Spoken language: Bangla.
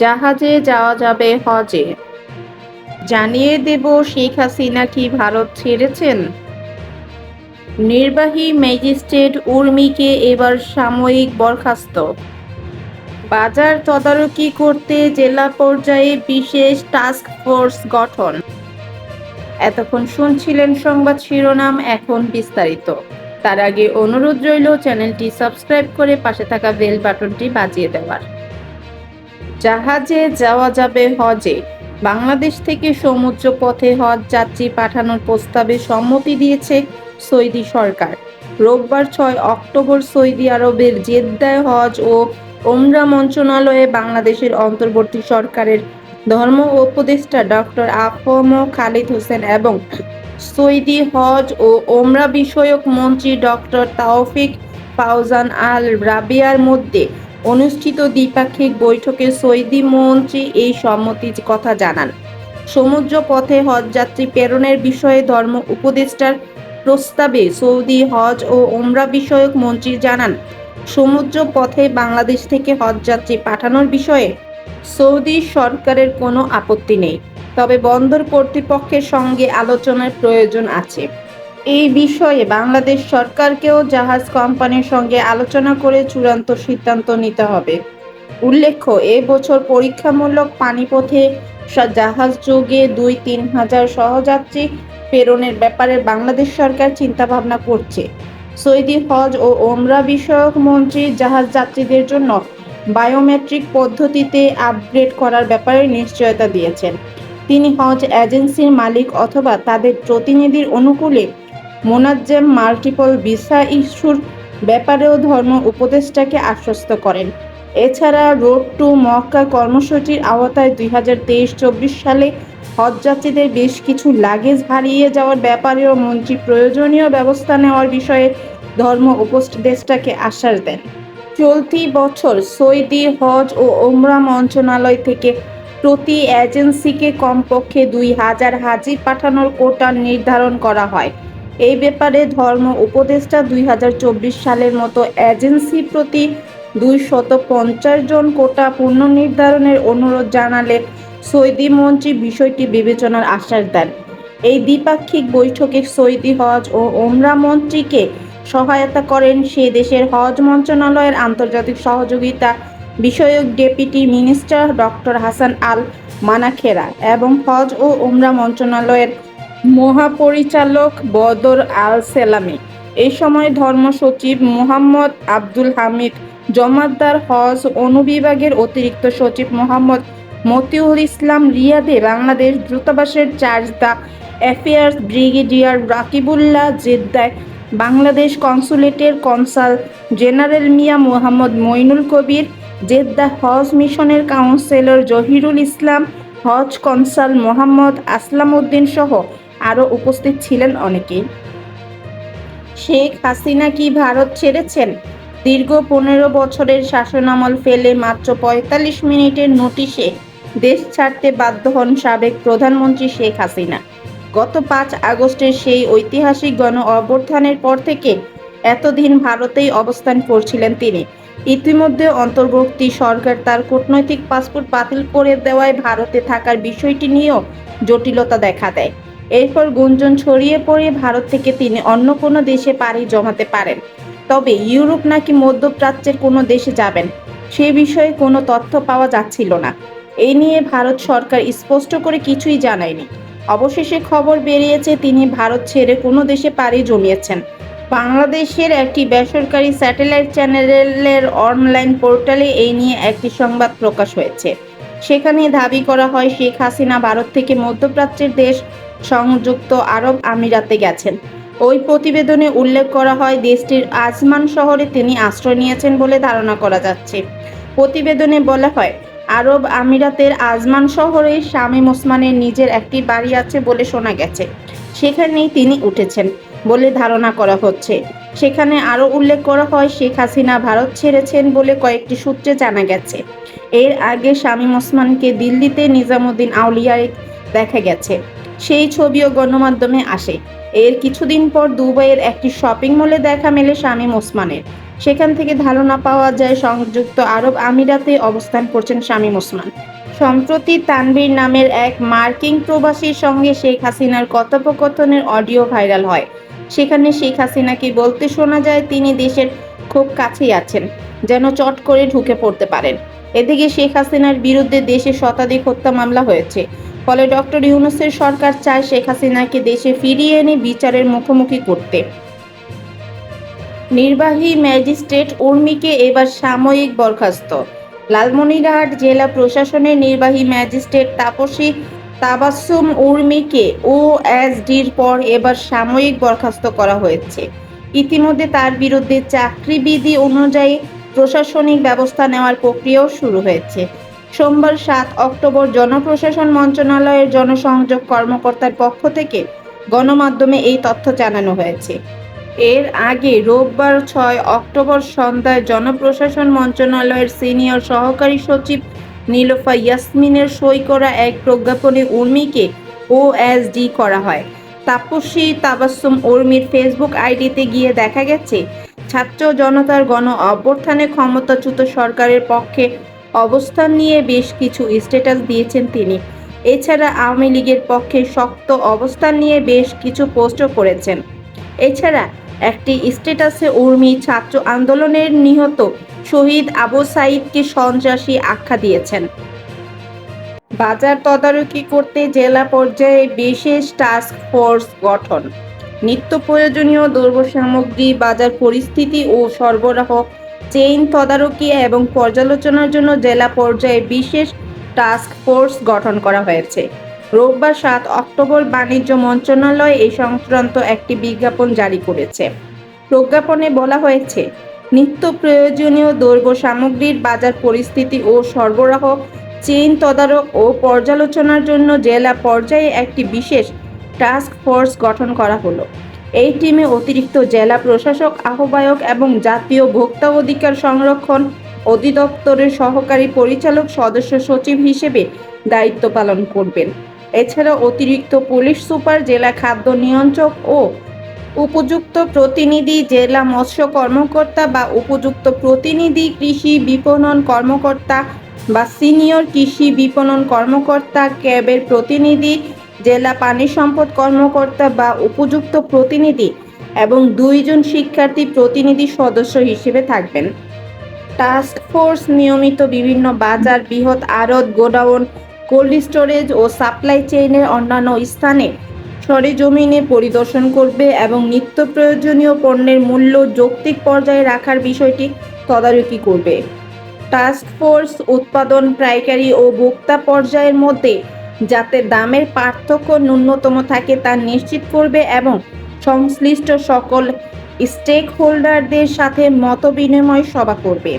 জাহাজে যাওয়া যাবে হজে, জানিয়ে দেব শেখ হাসিনা কি ভারত ছেড়েছেন? নির্বাহী ম্যাজিস্ট্রেট উর্মিকে এবার সাময়িক বরখাস্ত, বাজার তদারকি করতে জেলা পর্যায়ে বিশেষ টাস্ক ফোর্স গঠন। এতক্ষণ শুনছিলেন সংবাদ শিরোনাম, এখন বিস্তারিত। তার আগে অনুরোধ রইল চ্যানেলটি সাবস্ক্রাইব করে পাশে থাকা বেল বাটনটি বাজিয়ে দেওয়ার। জাহাজে যাওয়া যাবে হজে, বাংলাদেশ থেকে সমুদ্র পথে হজ যাত্রী পাঠানোর প্রস্তাবে সম্মতি দিয়েছে সৌদি সরকার। রোববার ৬ অক্টোবর সৌদি আরবের জেদ্দায় হজ ও ওমরা মন্ত্রণালয়ে বাংলাদেশের অন্তর্বর্তী সরকারের ধর্ম উপদেষ্টা ডক্টর আ.ক.ম খালিদ হোসেন এবং সৌদি হজ ও ওমরা বিষয়ক মন্ত্রী ডক্টর তাওফিক ফাওজান আল রাবিয়ার মধ্যে অনুষ্ঠিত দ্বিপাক্ষিক বৈঠকে সৌদি মন্ত্রী এই সম্মতির কথা জানান। সমুদ্র পথে হজযাত্রী প্রেরণের বিষয়ে ধর্ম উপদেষ্টার প্রস্তাবে সৌদি হজ ও ওমরা বিষয়ক মন্ত্রী জানান, সমুদ্র পথে বাংলাদেশ থেকে হজযাত্রী পাঠানোর বিষয়ে সৌদি সরকারের কোনো আপত্তি নেই, তবে বন্দর কর্তৃপক্ষের সঙ্গে আলোচনার প্রয়োজন আছে। এই বিষয়ে বাংলাদেশ সরকারকেও জাহাজ কোম্পানির সঙ্গে আলোচনা করে চূড়ান্ত সিদ্ধান্ত নিতে হবে। উল্লেখ্য, এ বছর পরীক্ষামূলক পানিপথে জাহাজ যোগে ২-৩ হাজার সহযাত্রী প্রেরণের ব্যাপারে বাংলাদেশ সরকার চিন্তাভাবনা করছে। সৌদি হজ ও ওমরা বিষয়ক মন্ত্রী জাহাজ যাত্রীদের জন্য বায়োমেট্রিক পদ্ধতিতে আপগ্রেড করার ব্যাপারে নিশ্চয়তা দিয়েছেন। তিনি হজ এজেন্সির মালিক অথবা তাদের প্রতিনিধির অনুকূলে মোনাজ্জেম মাল্টিপল ভিসা ইস্যুর ব্যাপারেও ধর্ম উপদেষ্টাকে আশ্বস্ত করেন। এছাড়া রোড টু মক্কা কর্মসূচির আওতায় ২০২৩-২৪ সালে হজযাত্রীদের বেশ কিছু লাগেজ হারিয়ে যাওয়ার ব্যাপারেও মন্ত্রী প্রয়োজনীয় ব্যবস্থা নেওয়ার বিষয়ে ধর্ম উপদেষ্টাকে আশ্বাস দেন। চলতি বছর সৌদি হজ ও ওমরা মন্ত্রণালয় থেকে প্রতি এজেন্সিকে কমপক্ষে ২,০০০ হাজি পাঠানোর কোটা নির্ধারণ করা হয়। এই ব্যাপারে ধর্ম উপদেষ্টা ২০২৪ সালের মতো এজেন্সি প্রতি ২৫০ জন কোটা পুনর্নির্ধারণের অনুরোধ জানালে সৌদি মন্ত্রী বিষয়টি বিবেচনার আশ্বাস দেন। এই দ্বিপাক্ষিক বৈঠকে সৌদি হজ ও ওমরা মন্ত্রীকে সহায়তা করেন সে দেশের হজ মন্ত্রণালয়ের আন্তর্জাতিক সহযোগিতা বিষয়ক ডেপুটি মিনিস্টার ডক্টর হাসান আল মানাখেরা এবং হজ ও ওমরা মন্ত্রণালয়ের মহাপরিচালক বদর আল সেলামি। এই সময় ধর্ম সচিব মোহাম্মদ আব্দুল হামিদ জমাদ্দার, হজ অনুবিভাগের অতিরিক্ত সচিব মোহাম্মদ মতিউল ইসলাম রিয়াদে, বাংলাদেশ দূতাবাসের charge d' affaires brigadier Rakibullah জেদ্দায়, বাংলাদেশ কনসুলেটের consul general Mia Mohammad Moinul Kabir, Jeddah হজ মিশনের কাউন্সিলর জহিরুল ইসলাম, হজ কনসাল মোহাম্মদ আসলাম উদ্দিন সহ আরও উপস্থিত ছিলেন অনেকেই। শেখ হাসিনা কি ভারত ছেড়েছেন? দীর্ঘ ১৫ বছরের শাসনামল ফেলে মাত্র ৪৫ মিনিটের নোটিশে দেশ ছাড়তে বাধ্য হন সাবেক প্রধানমন্ত্রী শেখ হাসিনা। গত ৫ আগস্টের সেই ঐতিহাসিক গণ অভ্যুত্থানের পর থেকে এতদিন ভারতেই অবস্থান করছিলেন তিনি। ইতিমধ্যে অন্তর্বর্তী সরকার তার কূটনৈতিক পাসপোর্ট বাতিল করে দেওয়ায় ভারতে থাকার বিষয়টি নিয়েও জটিলতা দেখা দেয়। এরপর গুঞ্জন ছড়িয়ে পড়ে ভারত থেকে তিনি অন্য কোনো দেশে পাড়ি জমাতে পারেন, তবে ইউরোপ নাকি মধ্যপ্রাচ্যের কোনো দেশে যাবেন সে বিষয়ে কোনো তথ্য পাওয়া যাচ্ছিল না। এই নিয়ে ভারত সরকার স্পষ্ট করে কিছুই জানায়নি। অবশেষে খবর বেরিয়েছে তিনি ভারত ছেড়ে কোনো দেশে পাড়ি জমিয়েছেন। বাংলাদেশের একটি বেসরকারি স্যাটেলাইট চ্যানেলের অনলাইন পোর্টালে এই নিয়ে একটি সংবাদ প্রকাশ হয়েছে। সেখানে দাবি করা হয় শেখ হাসিনা ভারত থেকে মধ্যপ্রাচ্যের দেশ সংযুক্ত আরব আমিরাতে গেছেন। ওই প্রতিবেদনে উল্লেখ করা হয় দেশটির আজমান শহরে তিনি আশ্রয় নিয়েছেন বলে ধারণা করা যাচ্ছে। প্রতিবেদনে বলা হয় আরব আমিরাতের আজমান শহরে শামীম ওসমানের নিজের একটি বাড়ি আছে বলে শোনা গেছে, সেখানেই তিনি উঠেছেন বলে ধারণা করা হচ্ছে। সেখানে আরও উল্লেখ করা হয় শেখ হাসিনা ভারত ছেড়েছেন বলে কয়েকটি সূত্রে জানা গেছে। এর আগে শামীম ওসমানকে দিল্লিতে নিজামুদ্দিন আউলিয়ায় দেখা গেছে, সেই ছবিও গণমাধ্যমে আসে। এর কিছুদিন পর দুবাইয়ের একটি শপিং মলে দেখা মেলে শামীম ওসমানের। সেখান থেকে ধারণা পাওয়া যায় সংযুক্ত আরব আমিরাতে অবস্থান করছেন শামীম ওসমান। সম্প্রতি তানভীর নামের এক মার্কিন প্রবাসীর সঙ্গে শেখ হাসিনার কথোপকথনের অডিও ভাইরাল হয়। সেখানে শেখ হাসিনাকে বলতে শোনা যায় তিনি দেশের খুব কাছেই আছেন, যেন চট করে ঢুকে পড়তে পারেন। এদিকে শেখ হাসিনার বিরুদ্ধে দেশে শতাধিক হত্যা মামলা হয়েছে। ফলে ডক্টর ইউনূসের সরকার চায় শেখ হাসিনাকে দেশে ফিরিয়ে এনে বিচারের মুখোমুখি করতে। নির্বাহী ম্যাজিস্ট্রেট উর্মিকে এবার সাময়িক বরখাস্ত। লালমনিরহাট জেলা প্রশাসনের নির্বাহী ম্যাজিস্ট্রেট তাপসী তাবাসসুম উর্মিকে ওএসডির পর এবার সাময়িক বরখাস্ত করা হয়েছে। ইতিমধ্যে তার বিরুদ্ধে চাকরিবিধি অনুযায়ী প্রশাসনিক ব্যবস্থা নেওয়ার প্রক্রিয়াও শুরু হয়েছে। সোমবার ৭ অক্টোবর জনপ্রশাসন মন্ত্রণালয়ের জনসংযোগ কর্মকর্তার পক্ষ থেকে গণমাধ্যমে এই তথ্য জানানো হয়েছে। এর আগে রোববার ৬ অক্টোবর সন্ধ্যায় জনপ্রশাসন মন্ত্রণালয়ের সিনিয়র সহকারী সচিব নীলোফা ইয়াসমিনের সই করা এক প্রজ্ঞাপনে উর্মিকে ওএসডি করা হয়। তাপসী তাবাসসুম উর্মির ফেসবুক আইডিতে গিয়ে দেখা গেছে, ছাত্র জনতার গণ অভ্যুত্থানে ক্ষমতাচ্যুত সরকারের পক্ষে অবস্থান নিয়ে বেশ কিছু স্ট্যাটাস দিয়েছেন তিনি। এছাড়া আওয়ামী লীগের পক্ষে শক্ত অবস্থান নিয়ে বেশ কিছু পোস্টও করেছেন। এছাড়া একটি স্ট্যাটাসে উর্মি ছাত্র আন্দোলনের নিহত শহীদ আবু সাঈদকে সন্ত্রাসী আখ্যা দিয়েছেন। বাজার তদারকি করতে জেলা পর্যায়ে বিশেষ টাস্ক ফোর্স গঠন। নিত্য প্রয়োজনীয় দ্রব্য সামগ্রী বাজার পরিস্থিতি ও সরবরাহ চেইন তদারকি এবং পর্যালোচনার জন্য জেলা পর্যায়ে বিশেষ টাস্ক ফোর্স গঠন করা হয়েছে। রোববার ৭ অক্টোবর বাণিজ্য মন্ত্রণালয় এই সংক্রান্ত একটি বিজ্ঞাপন জারি করেছে। প্রজ্ঞাপনে বলা হয়েছে, নিত্য প্রয়োজনীয় দ্রব্য সামগ্রীর বাজার পরিস্থিতি ও সরবরাহ চেইন তদারক ও পর্যালোচনার জন্য জেলা পর্যায়ে একটি বিশেষ টাস্ক ফোর্স গঠন করা হলো। এই টিমে অতিরিক্ত জেলা প্রশাসক, আহ্বায়ক এবং জাতীয় ভোক্তা অধিকার সংরক্ষণ অধিদপ্তরের সহকারী পরিচালক সদস্য সচিব হিসেবে দায়িত্ব পালন করবেন। এছাড়া অতিরিক্ত পুলিশ সুপার, জেলা খাদ্য নিয়ন্ত্রক ও উপযুক্ত প্রতিনিধি, জেলা মৎস্য কর্মকর্তা বা উপযুক্ত প্রতিনিধি, কৃষি বিপণন কর্মকর্তা বা সিনিয়র কৃষি বিপণন কর্মকর্তা, ক্যাবের প্রতিনিধি, জেলা পানি সম্পদ কর্মকর্তা বা উপযুক্ত প্রতিনিধি এবং ২ জন শিক্ষার্থী প্রতিনিধি সদস্য হিসেবে থাকবেন। টাস্ক ফোর্স নিয়মিত বিভিন্ন বাজার, বৃহৎ আড়ত, গোডাউন, কোল্ড স্টোরেজ ও সাপ্লাই চেইনের অন্যান্য স্থানে সরেজমিনে পরিদর্শন করবে এবং নিত্য প্রয়োজনীয় পণ্যের মূল্য যৌক্তিক পর্যায়ে রাখার বিষয়টি তদারকি করবে। টাস্ক ফোর্স উৎপাদন, পাইকারি ও ভোক্তা পর্যায়ের মধ্যে যাতে দামের পার্থক্য ন্যূনতম থাকে তা নিশ্চিত করবে এবং সংশ্লিষ্ট সকল স্টেক হোল্ডারদের সাথে মতবিনিময় সভা করবে।